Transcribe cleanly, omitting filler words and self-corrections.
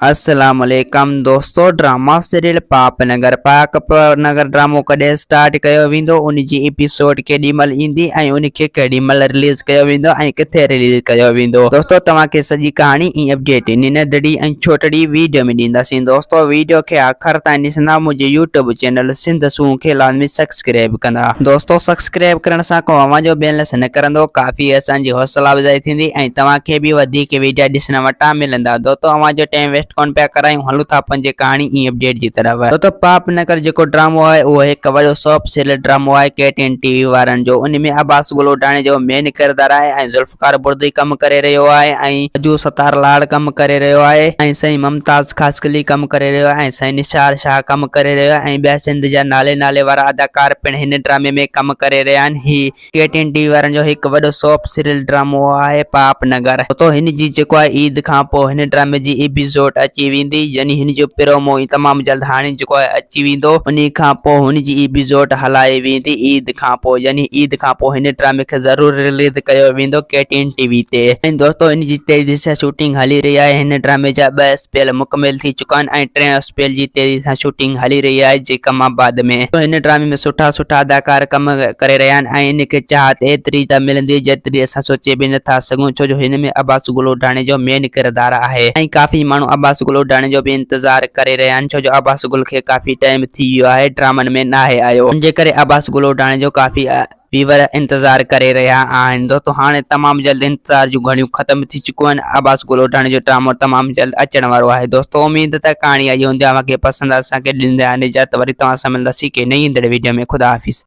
अस्सलाम वालेकुम दोस्तों। ड्रामा सीरियल पापनगर पाकनगर ड्रामो कॾहिं स्टार्ट कयो वेंदो, उन जी एपिसोड केॾी महिल ईंदी ऐं उनखे केॾी महिल रिलीज़ कयो वेंदो ऐं किथे रिलीज़ कयो वेंदो। दोस्तों तव्हांखे सॼी कहाणी ऐं अपडेट इन नंढड़ी ऐं छोटड़ी वीडियो में ॾींदासीं। दोस्तों वीडियो खे आख़िर ताईं ॾिसंदा, मुंहिंजे यूट्यूब चैनल सिंध सूं खे लाज़मी सब्सक्राइब कंदा। दोस्तों सब्सक्राइब करण सां को अवां बैलेंस न करंदो, काफ़ी असांजी हौसला अफ़जाई थींदी ऐं तव्हांखे बि वधीक वीडियो ॾिसण वटां मिलंदा। दोस्तों अवां जो टाइम वेस्ट कोन पिया करायूं, हलूं था पंहिंजे कहाणी ऐं अपडेट जी तरफ़। दोस्तों पापनगर जेको ड्रामो आहे उहो हिकु वॾो सॉप सीरियल ड्रामो आहे KTN TV वारनि जो। उन में अब्बास गुलोडाणी जो मेन किरदार आहे ऐं ज़ुल्फ़कार बुर्दी कमु करे रहियो आहे ऐं अजू सतार लाड़ कमु करे रहियो आहे ऐं साईं मुमताज़ ख़ासकली कमु करे रहियो आहे ऐं साईं निसार शाह कमु करे रहियो आहे ऐं ॿिया सिंध जा नाले वारा अदाकार पिणु हिन ड्रामे में कमु करे रहिया आहिनि। ही KTN TV वारनि जो हिकु वॾो सॉप सीरियल ड्रामो आहे पापनगर। तो हिन जी जेको आहे ईद खां पोइ हिन ड्रामे जी एपिसोड अची वेंदी, यानी हिन जो प्रोमो तमामु जल्द हाणे जेको आहे अची वेंदो। उन खां पोइ हुन जी एपिसोड हलाई वेंदी ईद खां पोइ, यानी ईद खां पोइ हिन ड्रामे खे ज़रूर रिलीज़ कयो वेंदो KTN TV ते। ऐं दोस्तों इन जी तेज़ी सां शूटिंग हली रही आहे। हिन ड्रामे जा 2 स्पेल मुकमिल थी चुका आहिनि ऐं 3 स्पेल जी तेज़ी सां शूटिंग हली रही आहे जेकमाबाद में। तो हिन ड्रामे में सुठा अदाकार कम करे रहिया आहिनि ऐं इनखे चाहत एतिरी त मिलंदी जेतिरी असां सोचे बि नथा सघूं, छो जो हिन में अब्बास गुलोडाणी जो मेन किरदार आहे ऐं काफ़ी माण्हू अब्बास गुलोडाणी जो भी इंतजार करे रहिया आहिनि, छो जो अब्बास गुल खे काफ़ी टाइम थी वियो आहे ड्रामनि में नाहे आयो, जे करे अब्बास गुलोडाणी जो काफ़ी व्यूअर इंतजार करे रहिया आहिनि। दोस्तों हाणे तमामु जल्द इंतजार जूं घड़ियूं ख़त्म थी चुकियूं आहिनि। अब्बास गुलोडाणी जो ड्रामो तमामु जल्द अचण वारो आहे। दोस्तों उम्मीद त कहाणी आई हूंदी, असांखे पसंदि असांखे ॾींदा इजाज़त, वरी तव्हां सां मिलंदासीं के नई ईंदड़ वीडियो में। ख़ुदा हाफ़िज़।